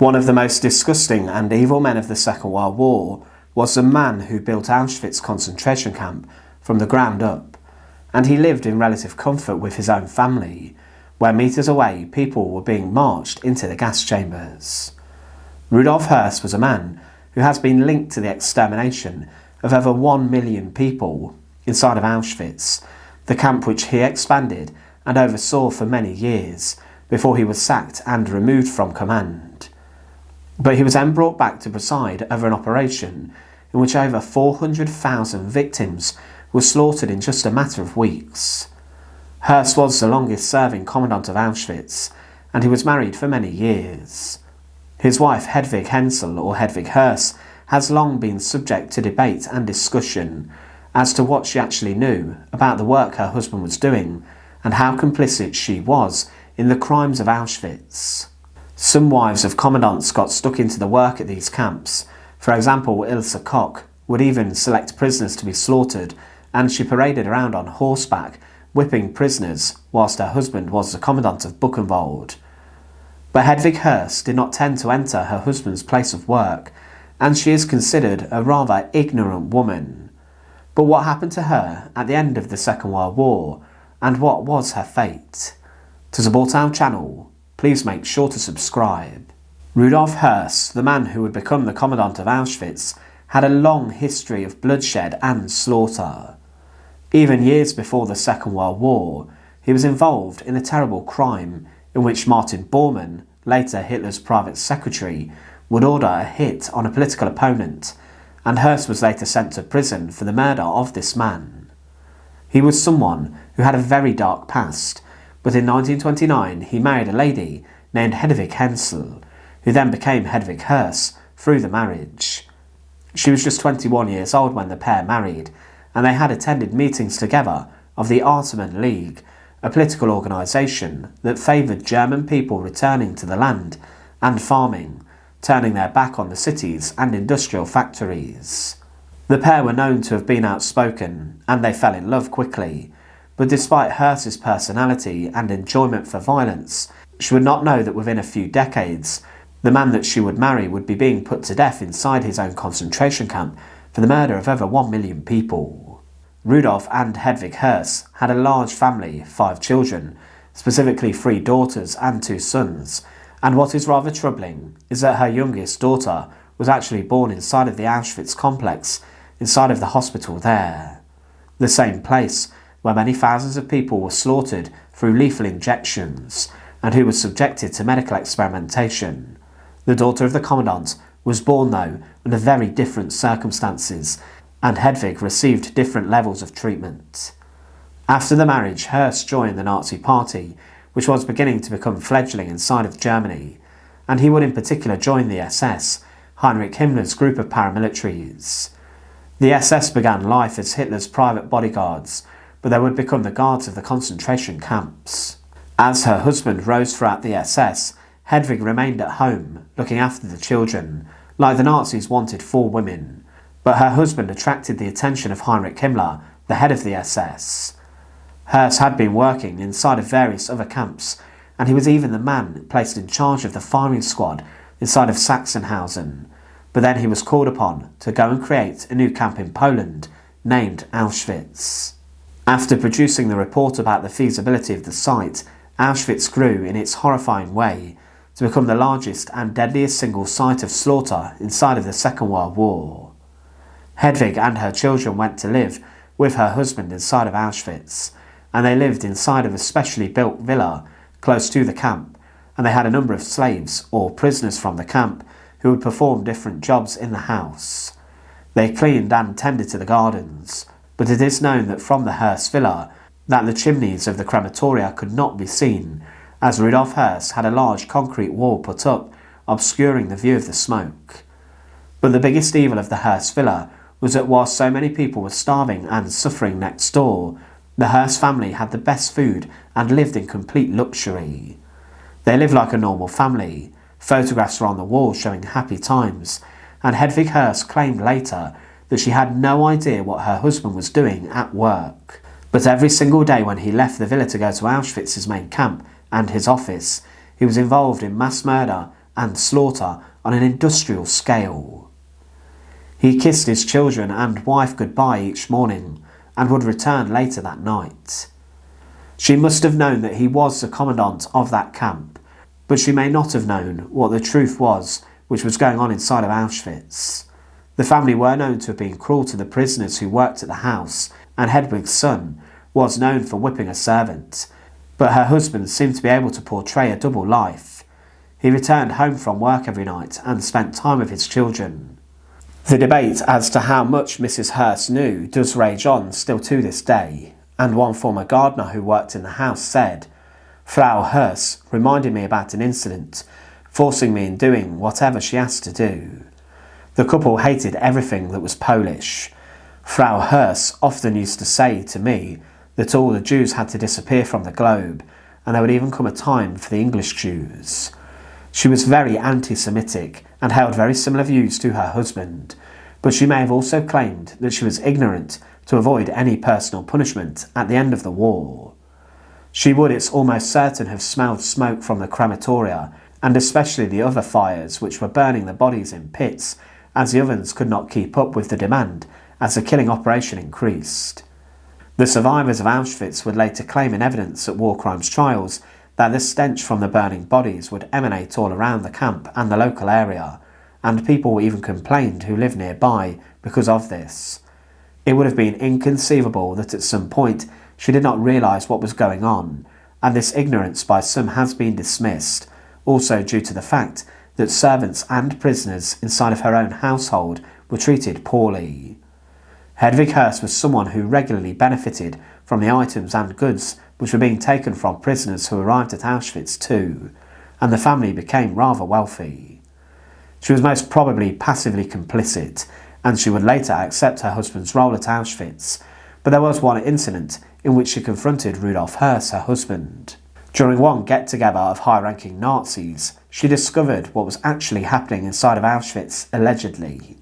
One of the most disgusting and evil men of the Second World War was the man who built Auschwitz concentration camp from the ground up, and he lived in relative comfort with his own family, where metres away people were being marched into the gas chambers. Rudolf Höss was a man who has been linked to the extermination of over 1 million people inside of Auschwitz, the camp which he expanded and oversaw for many years before he was sacked and removed from command. But he was then brought back to preside over an operation in which over 400,000 victims were slaughtered in just a matter of weeks. Höss was the longest serving Commandant of Auschwitz, and he was married for many years. His wife Hedwig Höss, or Hedwig Höss, has long been subject to debate and discussion as to what she actually knew about the work her husband was doing and how complicit she was in the crimes of Auschwitz. Some wives of commandants got stuck into the work at these camps. For example, Ilse Koch would even select prisoners to be slaughtered, and she paraded around on horseback, whipping prisoners, whilst her husband was the commandant of Buchenwald. But Hedwig Höss did not tend to enter her husband's place of work, and she is considered a rather ignorant woman. But what happened to her at the end of the Second World War, and what was her fate? To support our channel, please make sure to subscribe. Rudolf Höss, the man who would become the Commandant of Auschwitz, had a long history of bloodshed and slaughter. Even years before the Second World War, he was involved in a terrible crime in which Martin Bormann, later Hitler's private secretary, would order a hit on a political opponent, and Höss was later sent to prison for the murder of this man. He was someone who had a very dark past, but in 1929 he married a lady named Hedwig Höss, who then became Hedwig Höss through the marriage. She was just 21 years old when the pair married, and they had attended meetings together of the Ottoman League, a political organisation that favoured German people returning to the land and farming, turning their back on the cities and industrial factories. The pair were known to have been outspoken, and they fell in love quickly, but despite Höss's personality and enjoyment for violence, she would not know that within a few decades, the man that she would marry would be being put to death inside his own concentration camp for the murder of over 1 million people. Rudolf and Hedwig Höss had a large family, 5 children, specifically 3 daughters and 2 sons, and what is rather troubling is that her youngest daughter was actually born inside of the Auschwitz complex, inside of the hospital there. The same place where many thousands of people were slaughtered through lethal injections, and who was subjected to medical experimentation. The daughter of the commandant was born, though, under very different circumstances, and Hedwig received different levels of treatment. After the marriage, Höss joined the Nazi Party, which was beginning to become fledgling inside of Germany, and he would in particular join the SS, Heinrich Himmler's group of paramilitaries. The SS began life as Hitler's private bodyguards, but they would become the guards of the concentration camps. As her husband rose throughout the SS, Hedwig remained at home, looking after the children, like the Nazis wanted 4 women, but her husband attracted the attention of Heinrich Himmler, the head of the SS. Höss had been working inside of various other camps, and he was even the man placed in charge of the firing squad inside of Sachsenhausen, but then he was called upon to go and create a new camp in Poland, named Auschwitz. After producing the report about the feasibility of the site, Auschwitz grew in its horrifying way to become the largest and deadliest single site of slaughter inside of the Second World War. Hedwig and her children went to live with her husband inside of Auschwitz, and they lived inside of a specially built villa close to the camp, and they had a number of slaves or prisoners from the camp who would perform different jobs in the house. They cleaned and tended to the gardens, but it is known that from the Höss villa that the chimneys of the crematoria could not be seen, as Rudolf Höss had a large concrete wall put up, obscuring the view of the smoke. But the biggest evil of the Höss villa was that whilst so many people were starving and suffering next door, the Höss family had the best food and lived in complete luxury. They lived like a normal family. Photographs were on the wall showing happy times, and Hedwig Höss claimed later that she had no idea what her husband was doing at work. But every single day when he left the villa to go to Auschwitz's main camp and his office, he was involved in mass murder and slaughter on an industrial scale. He kissed his children and wife goodbye each morning and would return later that night. She must have known that he was the commandant of that camp, but she may not have known what the truth was which was going on inside of Auschwitz. The family were known to have been cruel to the prisoners who worked at the house, and Hedwig's son was known for whipping a servant, but her husband seemed to be able to portray a double life. He returned home from work every night and spent time with his children. The debate as to how much Mrs. Höss knew does rage on still to this day, and one former gardener who worked in the house said, "Frau Höss reminded me about an incident, forcing me in doing whatever she asked to do." The couple hated everything that was Polish. Frau Höss often used to say to me that all the Jews had to disappear from the globe, and there would even come a time for the English Jews. She was very anti-Semitic and held very similar views to her husband, but she may have also claimed that she was ignorant to avoid any personal punishment at the end of the war. She would, it's almost certain, have smelled smoke from the crematoria, and especially the other fires which were burning the bodies in pits, as the ovens could not keep up with the demand as the killing operation increased. The survivors of Auschwitz would later claim in evidence at war crimes trials that the stench from the burning bodies would emanate all around the camp and the local area, and people even complained who lived nearby because of this. It would have been inconceivable that at some point she did not realise what was going on, and this ignorance by some has been dismissed, also due to the fact that servants and prisoners inside of her own household were treated poorly. Hedwig Höss was someone who regularly benefited from the items and goods which were being taken from prisoners who arrived at Auschwitz too, and the family became rather wealthy. She was most probably passively complicit, and she would later accept her husband's role at Auschwitz, but there was one incident in which she confronted Rudolf Höss, her husband. During one get-together of high-ranking Nazis, she discovered what was actually happening inside of Auschwitz, allegedly.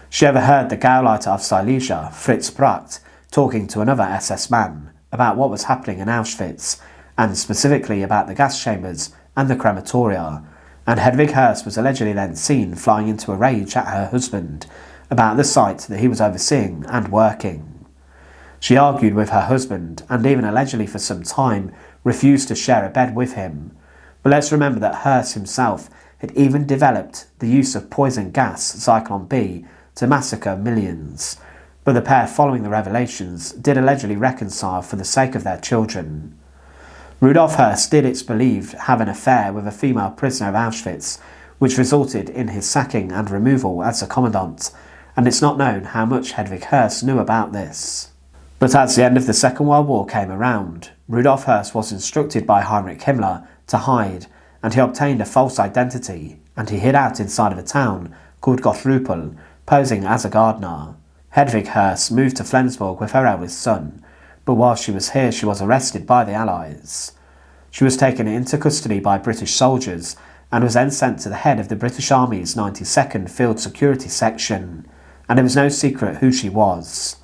She overheard the Gauleiter of Silesia, Fritz Bracht, talking to another SS man about what was happening in Auschwitz, and specifically about the gas chambers and the crematoria, and Hedwig Höss was allegedly then seen flying into a rage at her husband about the site that he was overseeing and working. She argued with her husband, and even allegedly for some time refused to share a bed with him, but let's remember that Höss himself had even developed the use of poison gas, Zyklon B, to massacre millions, but the pair, following the revelations, did allegedly reconcile for the sake of their children. Rudolf Höss did, it's believed, have an affair with a female prisoner of Auschwitz, which resulted in his sacking and removal as a commandant, and it's not known how much Hedwig Höss knew about this. But as the end of the Second World War came around, Rudolf Höss was instructed by Heinrich Himmler to hide, and he obtained a false identity, and he hid out inside of a town called Gottrupel, posing as a gardener. Hedwig Höss moved to Flensburg with her eldest son, but while she was here she was arrested by the Allies. She was taken into custody by British soldiers and was then sent to the head of the British Army's 92nd Field Security Section, and it was no secret who she was.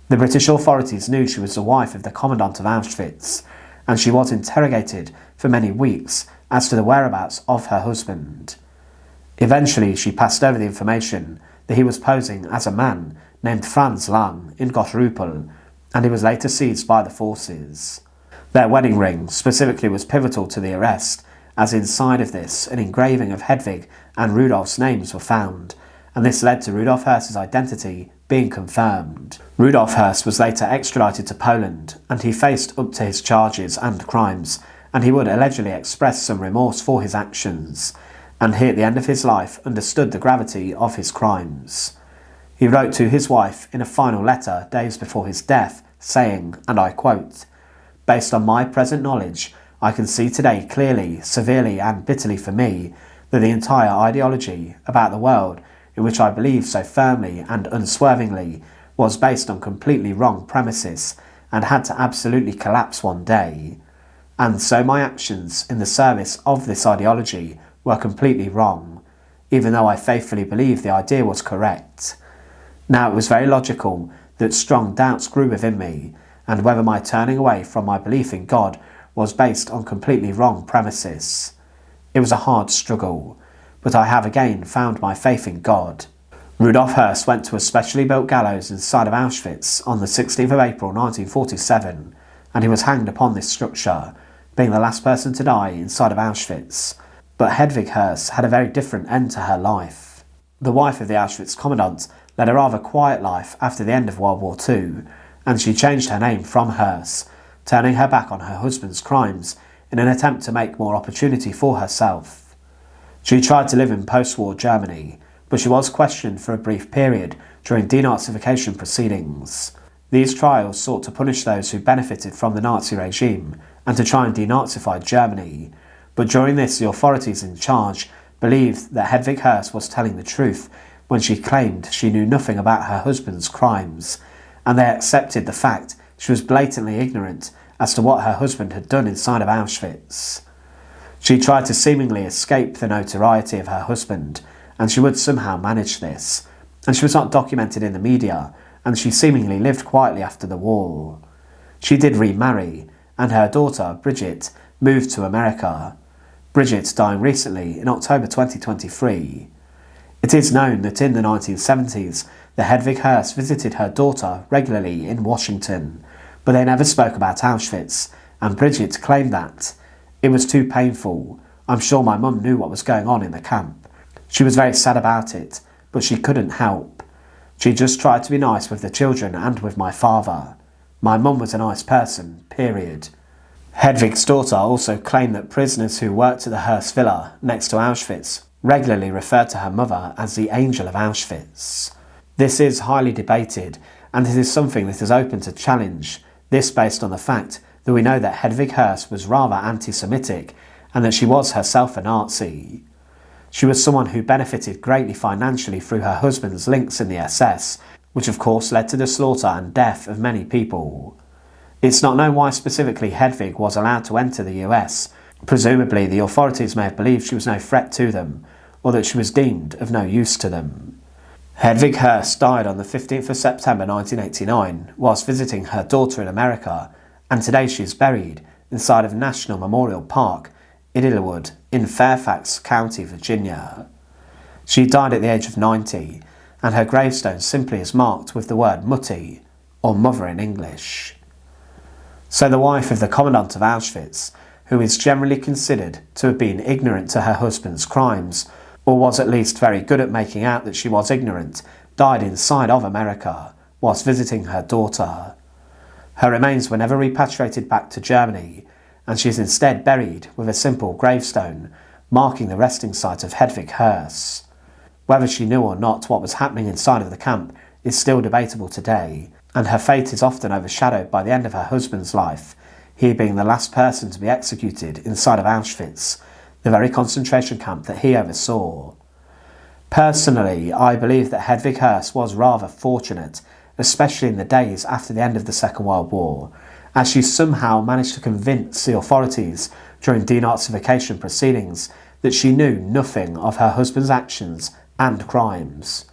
The British authorities knew she was the wife of the Commandant of Auschwitz, and she was interrogated for many weeks as to the whereabouts of her husband. Eventually she passed over the information that he was posing as a man named Franz Lang in Gottrupel, and he was later seized by the forces. Their wedding ring specifically was pivotal to the arrest, as inside of this an engraving of Hedwig and Rudolf's names were found, and this led to Rudolf Höss's identity being confirmed. Rudolf Höss was later extradited to Poland, and he faced up to his charges and crimes, and he would allegedly express some remorse for his actions, and he at the end of his life understood the gravity of his crimes. He wrote to his wife in a final letter days before his death, saying, and I quote, "Based on my present knowledge, I can see today clearly, severely and bitterly for me, that the entire ideology about the world in which I believed so firmly and unswervingly was based on completely wrong premises and had to absolutely collapse one day. And so my actions in the service of this ideology were completely wrong, even though I faithfully believed the idea was correct. Now it was very logical that strong doubts grew within me, and whether my turning away from my belief in God was based on completely wrong premises. It was a hard struggle, but I have again found my faith in God. Rudolf Höss went to a specially built gallows inside of Auschwitz on the 16th of April 1947, and he was hanged upon this structure, being the last person to die inside of Auschwitz. But Hedwig Höss had a very different end to her life. The wife of the Auschwitz commandant led a rather quiet life after the end of World War II, and she changed her name from Höss, turning her back on her husband's crimes in an attempt to make more opportunity for herself. She tried to live in post-war Germany, but she was questioned for a brief period during denazification proceedings. These trials sought to punish those who benefited from the Nazi regime and to try and denazify Germany, but during this the authorities in charge believed that Hedwig Höss was telling the truth when she claimed she knew nothing about her husband's crimes, and they accepted the fact she was blatantly ignorant as to what her husband had done inside of Auschwitz. She tried to seemingly escape the notoriety of her husband, and she would somehow manage this, and she was not documented in the media, and she seemingly lived quietly after the war. She did remarry, and her daughter, Bridget, moved to America, Bridget dying recently in October 2023. It is known that in the 1970s, the Hedwig Höss visited her daughter regularly in Washington, but they never spoke about Auschwitz, and Bridget claimed that it was too painful. I'm sure my mum knew what was going on in the camp. She was very sad about it, but she couldn't help. She just tried to be nice with the children and with my father. My mum was a nice person, period. Hedwig's daughter also claimed that prisoners who worked at the Höss villa next to Auschwitz regularly referred to her mother as the Angel of Auschwitz. This is highly debated, and it is something that is open to challenge, this based on the fact that we know that Hedwig Höss was rather anti-Semitic and that she was herself a Nazi. She was someone who benefited greatly financially through her husband's links in the SS, which of course led to the slaughter and death of many people. It's not known why specifically Hedwig was allowed to enter the US. Presumably the authorities may have believed she was no threat to them, or that she was deemed of no use to them. Hedwig Höss died on the 15th of September 1989 whilst visiting her daughter in America, and today she is buried inside of National Memorial Park, Idylwood, in Fairfax County, Virginia. She died at the age of 90, and her gravestone simply is marked with the word Mutti, or mother in English. So the wife of the Commandant of Auschwitz, who is generally considered to have been ignorant to her husband's crimes, or was at least very good at making out that she was ignorant, died inside of America whilst visiting her daughter. Her remains were never repatriated back to Germany, and she is instead buried with a simple gravestone marking the resting site of Hedwig Höss. Whether she knew or not what was happening inside of the camp is still debatable today, and her fate is often overshadowed by the end of her husband's life, he being the last person to be executed inside of Auschwitz, the very concentration camp that he oversaw. Personally, I believe that Hedwig Höss was rather fortunate, especially in the days after the end of the Second World War, as she somehow managed to convince the authorities during denazification proceedings that she knew nothing of her husband's actions and crimes.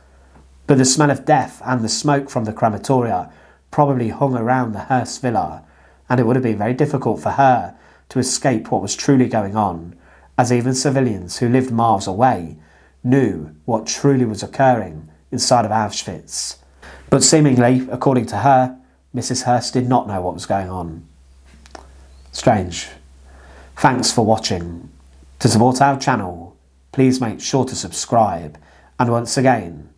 But the smell of death and the smoke from the crematoria probably hung around the Höss villa, and it would have been very difficult for her to escape what was truly going on, as even civilians who lived miles away knew what truly was occurring inside of Auschwitz. But seemingly, according to her, Mrs. Höss did not know what was going on. Strange. Thanks for watching. To support our channel, please make sure to subscribe, and once again,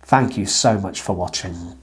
thank you so much for watching.